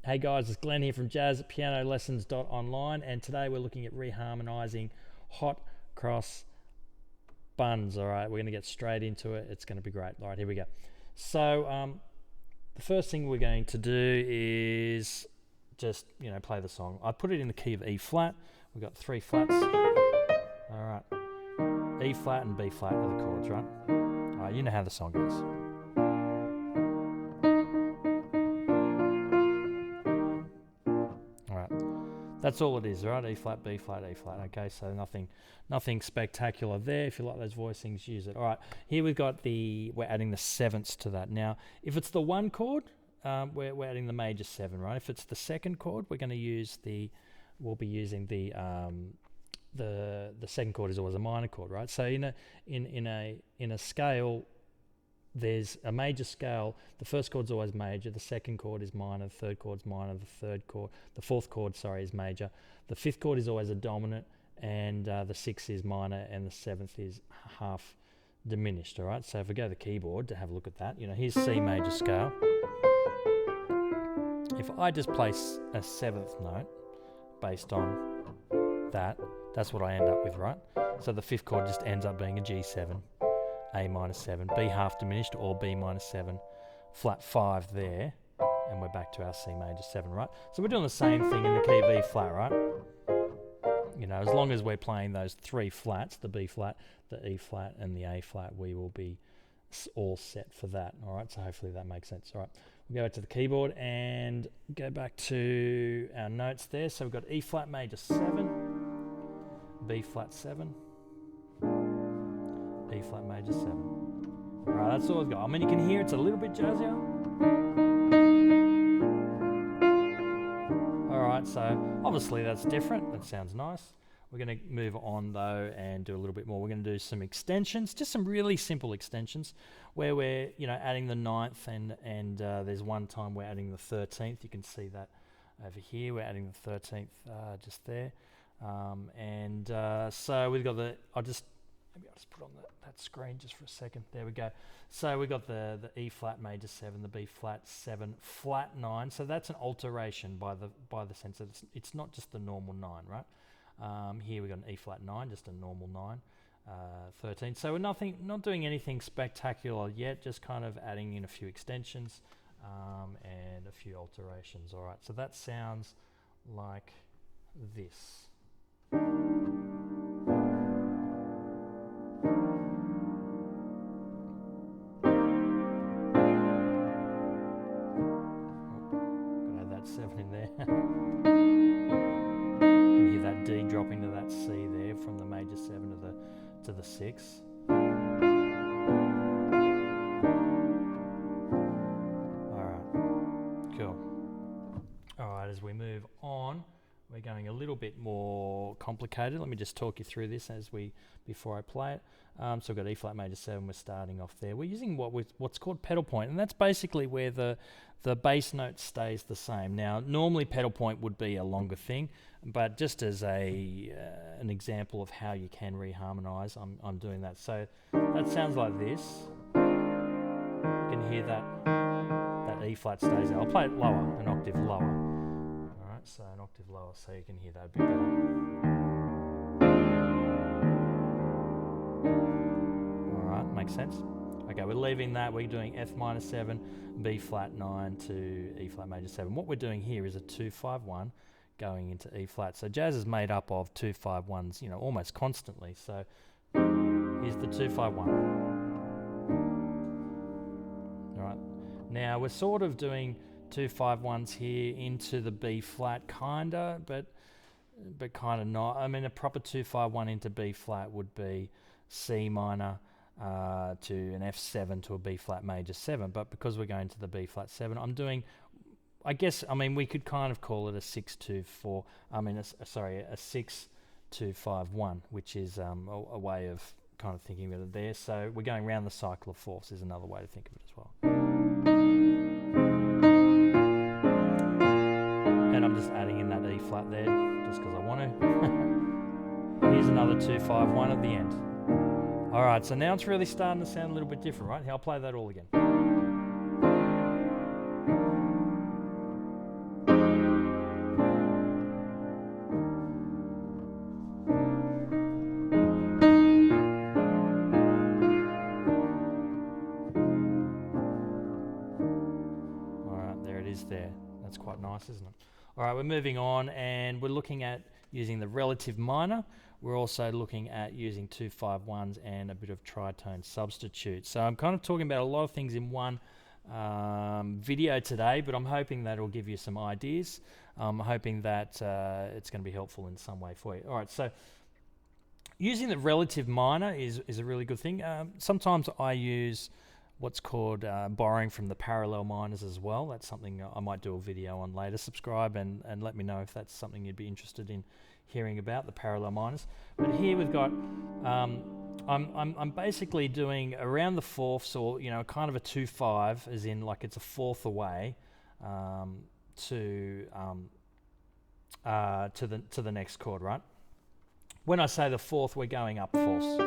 Hey guys, it's Glenn here from jazzpianolessons.online, and today we're looking at reharmonizing hot cross buns. All right, we're going to get straight into it. It's going to be great. All right, here we go. So the first thing we're going to do is just, play the song. I put it in the key of E flat. We've got 3 flats. All right, E flat and B flat are the chords, right? All right, you know how the song goes. That's all it is, right? E flat, B flat, E flat. Okay, so nothing spectacular there. If you like those voicings, use it. All right, here we're adding the sevenths to that. Now, if it's the 1 chord, we're adding the major 7, right? If it's the 2nd chord, we'll be using the 2nd chord is always a minor chord, right? So in a scale, there's a major scale. The 1st chord's always major, the 2nd chord is minor, the 3rd chord's minor, the 4th chord, is major. The 5th chord is always a dominant, and the 6th is minor, and the 7th is half diminished. All right, so if we go to the keyboard to have a look at that, here's C major scale. If I just place a 7th note based on that, that's what I end up with, right? So the 5th chord just ends up being a G7. A minor 7, B half diminished, or B minor 7, flat 5 there, and we're back to our C major 7, right? So we're doing the same thing in the key of E flat, right? As long as we're playing those 3 flats, the B flat, the E flat, and the A flat, we will be all set for that, all right? So hopefully that makes sense. All right, we'll go back to the keyboard and go back to our notes there. So we've got E flat major 7, B flat 7, E flat major 7. All right, that's all I've got. I mean, you can hear it's a little bit jazzier. All right, so obviously that's different. That sounds nice. We're going to move on though and do a little bit more. We're going to do some extensions, just some really simple extensions where we're, adding the 9th and there's one time we're adding the 13th. You can see that over here. We're adding the 13th just there. So we've got maybe I'll just put on that screen just for a second. There we go. So we got the E flat major 7, the B flat 7, flat 9. So that's an alteration by the sense that it's not just the normal 9, right? Here we got an E flat 9, just a normal 9, 13. So we're not doing anything spectacular yet, just kind of adding in a few extensions and a few alterations. All right. So that sounds like this. Dropping to that C there from the major 7 to the 6. Alright, cool. Alright, as we move on, we're going a little bit more complicated. Let me just talk you through this before I play it. So we've got E flat major 7, we're starting off there. We're using what's called pedal point, and that's basically where the bass note stays the same. Now, normally pedal point would be a longer thing, but just as an example of how you can reharmonize, I'm doing that. So that sounds like this. You can hear that E flat stays there. I'll play it lower, an octave lower. All right, so an octave lower, so you can hear that a bit better. All right, makes sense? Okay, we're leaving that. We're doing F minor 7, B flat 9 to E flat major 7. What we're doing here is a 2-5-1 going into E flat. So jazz is made up of 2-5-1s, almost constantly. So here's the 2-5-1. All right. Now we're sort of doing 2-5-1s here into the B flat, kinda, but kind of not. I mean, a proper 2-5-1 into B flat would be C minor to an F7 to a B flat major 7, but because we're going to the B flat 7, I'm doing, we could kind of call it a 6-2-4. A 6-2-5-1, which is a way of kind of thinking of it there. So we're going around the cycle of fourths is another way to think of it as well. And I'm just adding in that E flat there just because I want to. Here's another 2-5-1 at the end. All right, so now it's really starting to sound a little bit different, right? I'll play that all again. That's quite nice, isn't it? All right, we're moving on, and we're looking at using the relative minor. We're also looking at using 2-5-1s and a bit of tritone substitute. So I'm kind of talking about a lot of things in one video today, but I'm hoping that it'll give you some ideas. I'm hoping that it's going to be helpful in some way for you. All right, so using the relative minor is a really good thing. Sometimes I use what's called borrowing from the parallel minors as well. That's something I might do a video on later. Subscribe and let me know if that's something you'd be interested in hearing about, the parallel minors. But here we've got, I'm basically doing around the fourths, or kind of a 2-5, as in like it's a fourth away to the next chord, right? When I say the fourth, we're going up fourths.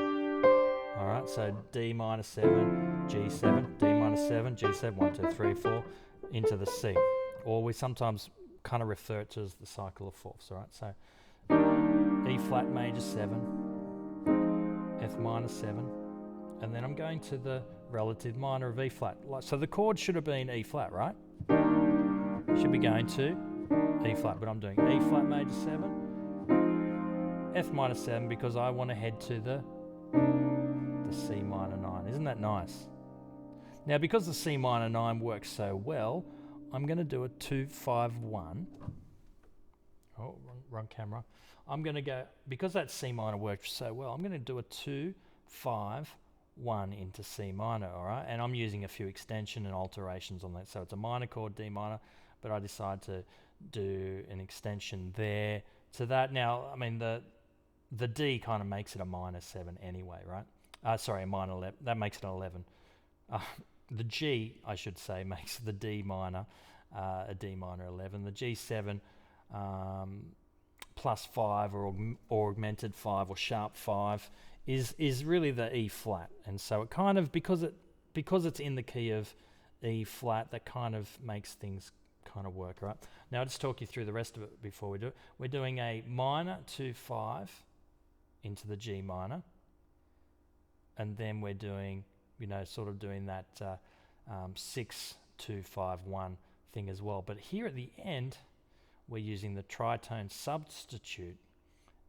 All right, so D minor 7, G7, D minor 7, G7, 1, 2, 3, 4, into the C. Or we sometimes kind of refer to as the cycle of fourths, all right? So E flat major 7, F minor 7, and then I'm going to the relative minor of E flat. So the chord should have been E flat, right? Should be going to E flat, but I'm doing E flat major 7, F minor 7, because I want to head to the C minor 9. Isn't that nice? Now, because the C minor 9 works so well, I'm going to do a 2-5-1. Oh, wrong camera. I'm going to go, because that C minor worked so well, I'm going to do a 2-5-1 into C minor, all right? And I'm using a few extension and alterations on that. So it's a minor chord, D minor, but I decided to do an extension there to that. Now, I mean, the D kind of makes it a minor 7 anyway, right? Sorry, a minor 11. That makes it an 11. The G, I should say, makes the D minor a D minor 11. The G7 plus 5 or augmented 5 or sharp 5 is really the E flat. And so it kind of, because it's in the key of E flat, that kind of makes things kind of work, right? Now I'll just talk you through the rest of it before we do it. We're doing a minor 2-5 into the G minor. And then we're doing, sort of doing that 6-2-5-1 thing as well. But here at the end, we're using the tritone substitute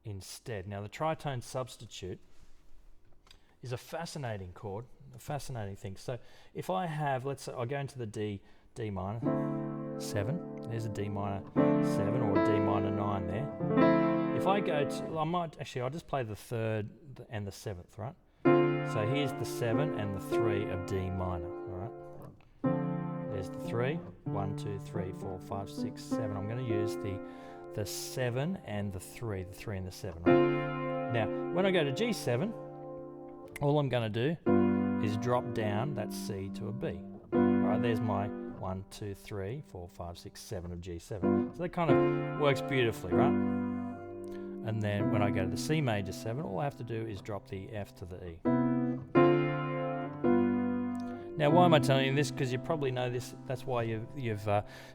instead. Now, the tritone substitute is a fascinating chord, a fascinating thing. So if I have, let's say, I'll go into the D minor 7. There's a D minor 7 or a D minor 9 there. If I go to, I'll just play the 3rd and the 7th, right? So here's the 7 and the 3 of D minor, all right? There's the 3, 1, 2, 3, 4, 5, 6, 7. I'm going to use the 7 and the 3 and the 7, right? Now, when I go to G7, all I'm going to do is drop down that C to a B. All right, there's my 1, 2, 3, 4, 5, 6, 7 of G7. So that kind of works beautifully, right? And then when I go to the C major 7, all I have to do is drop the F to the E. Now, why am I telling you this? Because you probably know this. That's why you've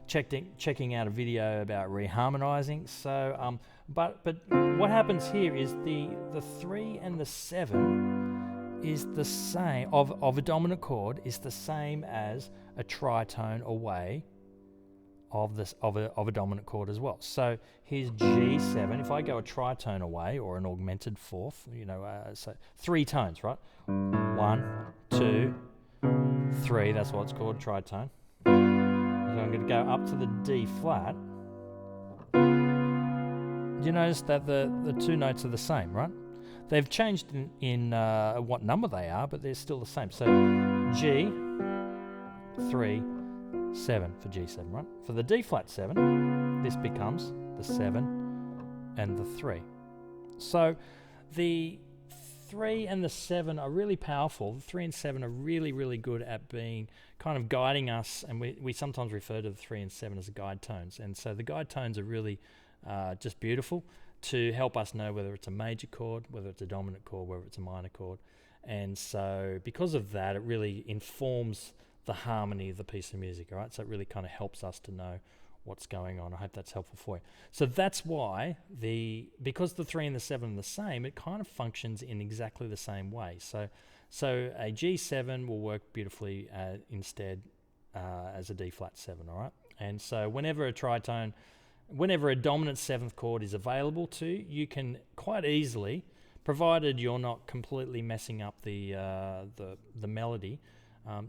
checking out a video about reharmonizing. So, but what happens here is the 3 and the 7 is the same of a dominant chord is the same as a tritone away of a dominant chord as well. So here's G7. If I go a tritone away or an augmented fourth, so 3 tones, right? 1, 2, 3. That's what it's called, tritone. So I'm going to go up to the D flat. You notice that the 2 notes are the same, right? They've changed in what number they are, but they're still the same. So G, 3, 7 for G7, right? For the D flat 7, this becomes the 7 and the 3. So the 3 and the 7 are really powerful. The 3 and 7 are really, really good at being kind of guiding us, and we sometimes refer to the 3 and 7 as guide tones. And so the guide tones are really just beautiful to help us know whether it's a major chord, whether it's a dominant chord, whether it's a minor chord. And so because of that, it really informs the harmony of the piece of music, all right? So it really kind of helps us to know what's going on. I hope that's helpful for you. So that's why because the 3 and the 7 are the same, it kind of functions in exactly the same way. So a G7 will work beautifully instead as a D flat 7, all right? And so whenever a dominant seventh chord is available to you, you can quite easily, provided you're not completely messing up the melody,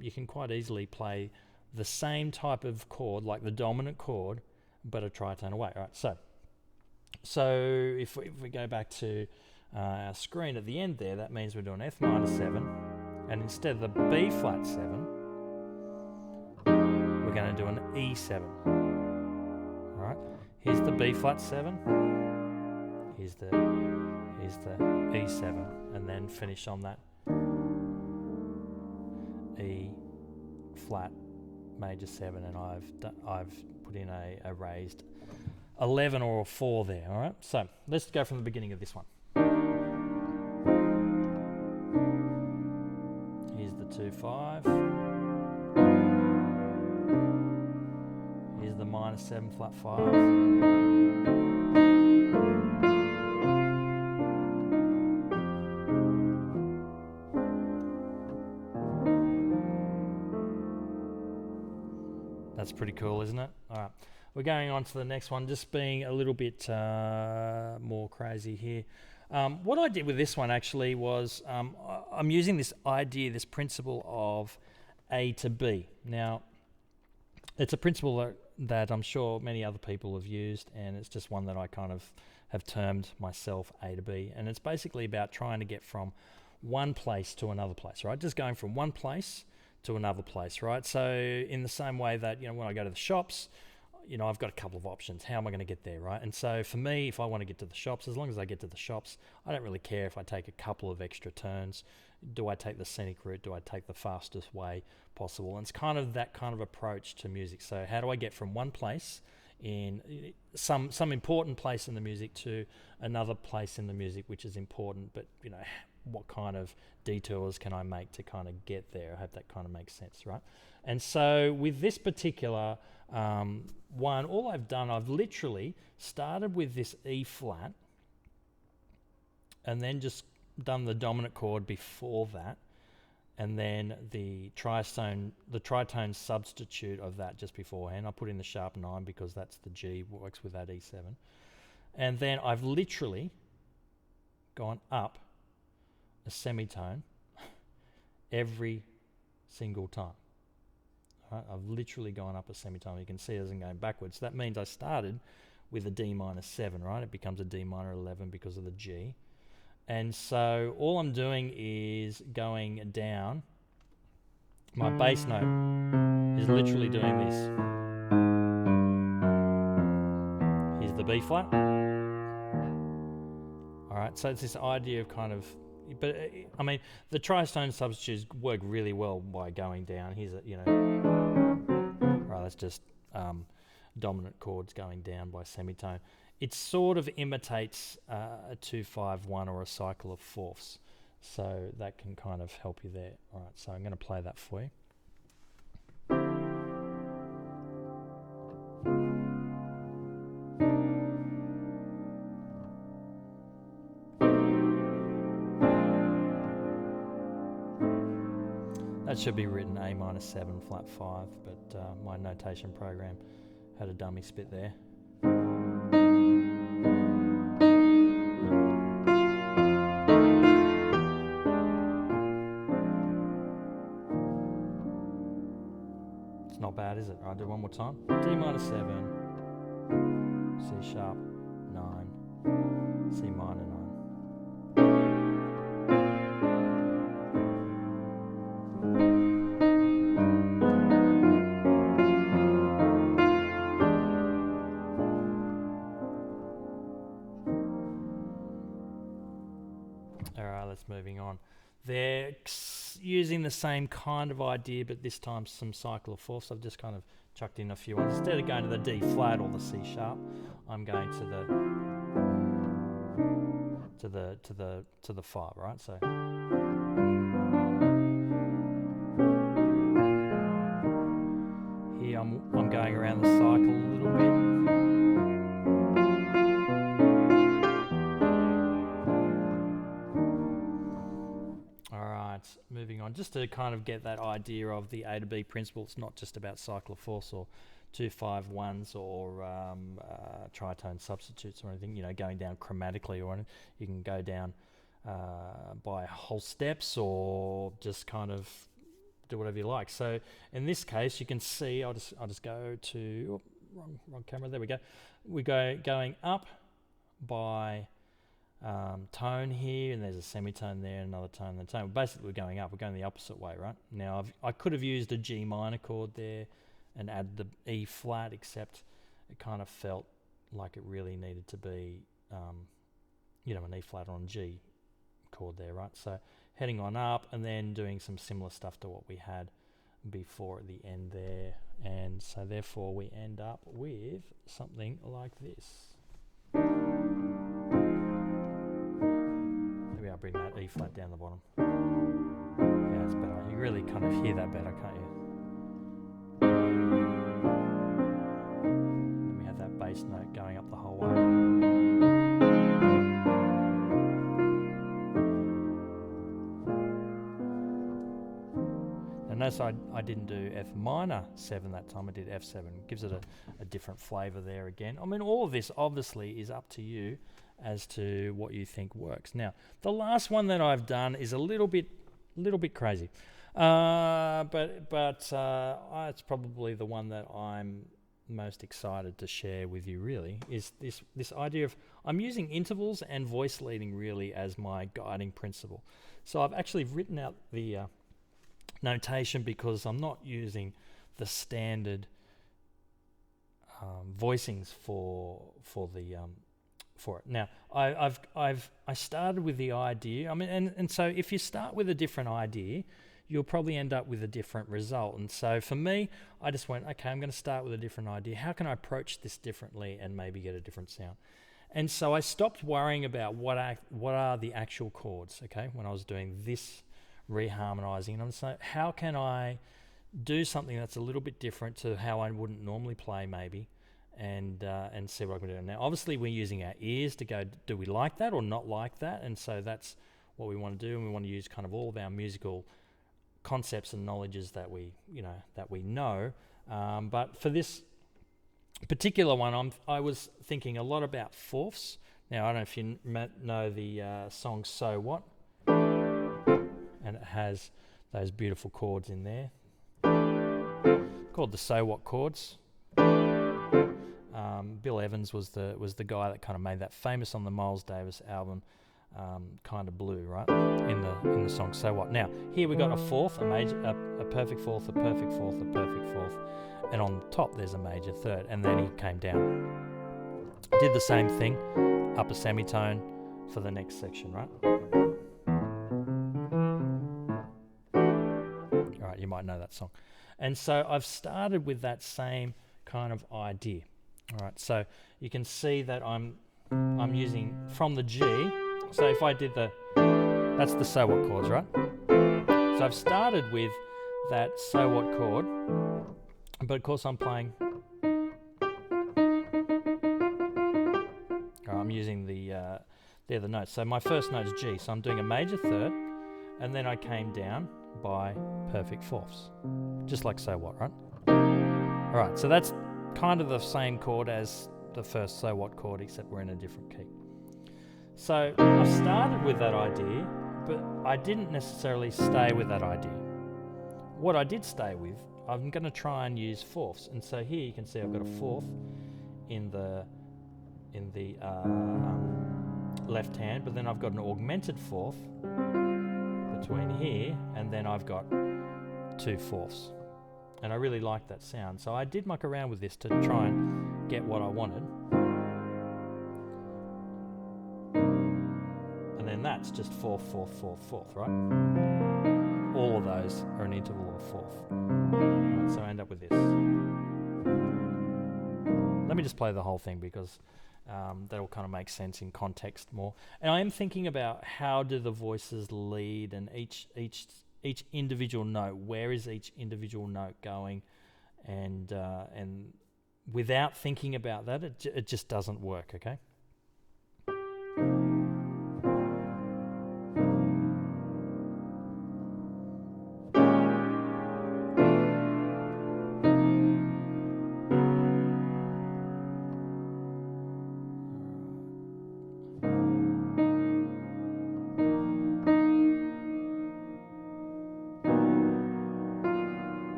you can quite easily play the same type of chord, like the dominant chord, but a tritone away. All right, so if we go back to our screen at the end there, that means we're doing F minor 7, and instead of the B flat 7, we're going to do an E7. All right, here's the B flat 7, here's the E7, and then finish on that E flat major 7, and I've put in a raised 11 or a 4 there. All right, so let's go from the beginning of this one. Here's the 2-5. Here's the minor 7 flat 5. That's pretty cool, isn't it? All right, we're going on to the next one, just being a little bit more crazy here. What I did with this one actually was I'm using this idea, this principle of A to B. Now, it's a principle that I'm sure many other people have used, and it's just one that I kind of have termed myself A to B. And it's basically about trying to get from one place to another place, right? Just going from one place to another place, right? So in the same way that, when I go to the shops, I've got a couple of options. How am I going to get there, right? And so for me, if I want to get to the shops, as long as I get to the shops, I don't really care if I take a couple of extra turns. Do I take the scenic route? Do I take the fastest way possible? And it's kind of that kind of approach to music. So how do I get from one place in some important place in the music to another place in the music which is important, but what kind of detours can I make to kind of get there? I hope that kind of makes sense, right? And so with this particular one, all I've done, I've literally started with this E flat and then just done the dominant chord before that, and then the tritone substitute of that just beforehand. I put in the sharp 9 because that's the G, works with that E7. And then I've literally gone up a semitone every single time. Right? I've literally gone up a semitone. You can see it isn't going backwards. That means I started with a D minor 7, right? It becomes a D minor 11 because of the G. And so all I'm doing is going down. My bass note is literally doing this. Here's the B flat. All right, so it's this idea of kind of, but I mean, the tritone substitutes work really well by going down. Here's a, right, that's just dominant chords going down by semitone. It sort of imitates a 2-5-1 or a cycle of fourths, so that can kind of help you there. All right, so I'm going to play that for you. That should be written A minor 7 flat 5, but my notation program had a dummy spit there. It's not bad, is it? I'll do one more time. D minor 7, C sharp 9, C minor 9. Moving on. They're using the same kind of idea, but this time some cycle of fourths. I've just kind of chucked in a few ones. Instead of going to the D flat or the C sharp, I'm going to the 5, right? So here I'm going around the cycle a little bit. Moving on, just to kind of get that idea of the A to B principle. It's not just about cycle of fourths or 2-5-1s or tritone substitutes or anything, going down chromatically or anything. You can go down by whole steps or just kind of do whatever you like. So in this case, you can see, I'll just go to, wrong camera, there we go. We're going up by tone here, and there's a semitone there, another tone, and then tone. Basically, we're going up. We're going the opposite way, right? Now, I could have used a G minor chord there and add the E flat, except it kind of felt like it really needed to be, an E flat on G chord there, right? So heading on up and then doing some similar stuff to what we had before at the end there. And so therefore we end up with something like this. Maybe I'll bring that E flat down the bottom. Yeah, it's better. You really kind of hear that better, can't you? Then we have that bass note going up the whole way. Notice I didn't do F minor 7 that time, I did F7. It gives it a different flavour there again. I mean, all of this obviously is up to you as to what you think works. Now, the last one that I've done is a little bit crazy, but it's probably the one that I'm most excited to share with you. Really, is this idea of I'm using intervals and voice leading really as my guiding principle. So I've actually written out the notation because I'm not using the standard voicings for it. Now I started with the idea. I mean, and so if you start with a different idea, you'll probably end up with a different result. And so for me, I just went, okay, I'm going to start with a different idea. How can I approach this differently and maybe get a different sound? And so I stopped worrying about what are the actual chords. Okay, when I was doing this reharmonizing, and I'm saying, how can I do something that's a little bit different to how I wouldn't normally play, maybe, and see what I can do. Now, obviously, we're using our ears to go, do we like that or not like that? And so that's what we want to do, and we want to use kind of all of our musical concepts and knowledges that we know. But for this particular one, I was thinking a lot about fourths. Now, I don't know if you know the song "So What." And it has those beautiful chords in there, called the So What chords. Bill Evans was the guy that kind of made that famous on the Miles Davis album, Kind of Blue, right? In the song So What. Now here we got a fourth, a perfect fourth, a perfect fourth, a perfect fourth, and on top there's a major third, and then he came down. Did the same thing, up a semitone for the next section, right? You might know that song. And so I've started with that same kind of idea. All right, so you can see that I'm using from the G. So if I did that's the So What chords, right? So I've started with that So What chord, but of course I'm playing. I'm using they're the notes. So my first note is G, so I'm doing a major third, and then I came down by perfect fourths, just like So What, right? All right, so that's kind of the same chord as the first So What chord, except we're in a different key. So I've started with that idea, but I didn't necessarily stay with that idea. What I did stay with, I'm going to try and use fourths, and so here you can see I've got a fourth in the left hand, but then I've got an augmented fourth between here, and then I've got 2 fourths, and I really like that sound, so I did muck around with this to try and get what I wanted. And then that's just fourth, fourth, fourth, fourth, right? All of those are an interval of fourth. Right, so I end up with this. Let me just play the whole thing because that'll kind of make sense in context more. And I am thinking about how do the voices lead, and each individual note, where is each individual note going, and without thinking about that, it just doesn't work. Okay.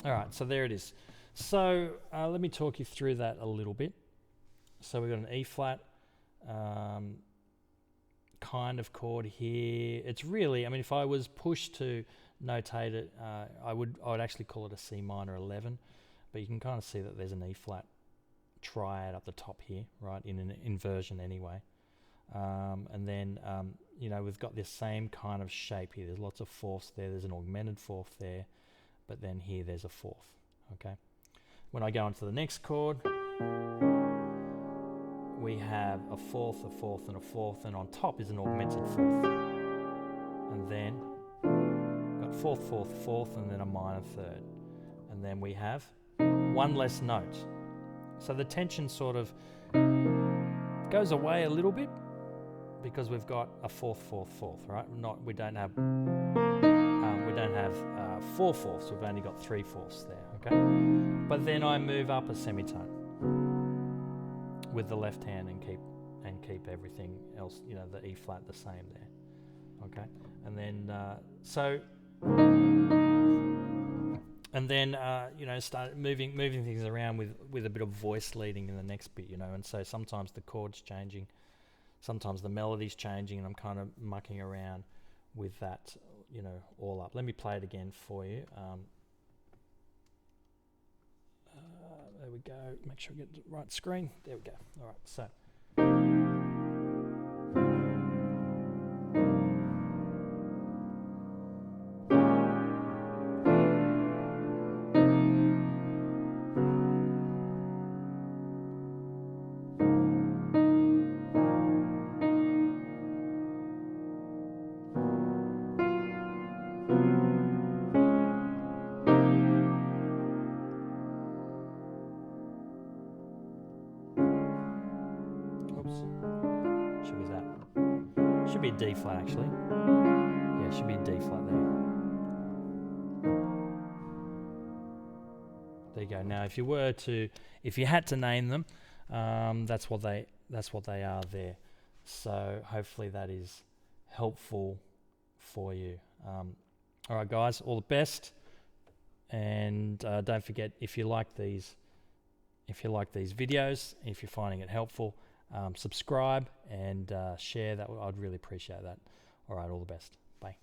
All right, so there it is. So let me talk you through that a little bit. So we've got an E flat kind of chord here. It's really, I mean, if I was pushed to notate it, I would actually call it a C minor 11, but you can kind of see that there's an E flat triad up the top here, right, in an inversion anyway. And then, you know, we've got this same kind of shape here. There's lots of fourths there. There's an augmented fourth there, but then here there's a fourth, okay? When I go on to the next chord, we have a fourth, a fourth, and a fourth, and on top is an augmented fourth. And then got fourth, fourth, fourth, and then a minor third. And then we have one less note. So the tension sort of goes away a little bit because we've got a fourth, fourth, fourth, right? We don't have four fourths. We've only got 3/4 there, okay? But then I move up a semitone with the left hand and keep everything else, you know, the E flat the same there, okay? And then you know, start moving things around with a bit of voice leading in the next bit, you know. And so sometimes the chord's changing, sometimes the melody's changing, and I'm kind of mucking around with that, you know, all up. Let me play it again for you. There we go. Make sure I get the right screen. There we go. All right, so. Should be that. Should be a D flat actually. Yeah, should be a D flat there. There you go. Now, if you had to name them, that's what they are there. So hopefully that is helpful for you. All right, guys, all the best, and don't forget, if you like these videos, if you're finding it helpful, subscribe and share. That I'd really appreciate that. All right, all the best. Bye.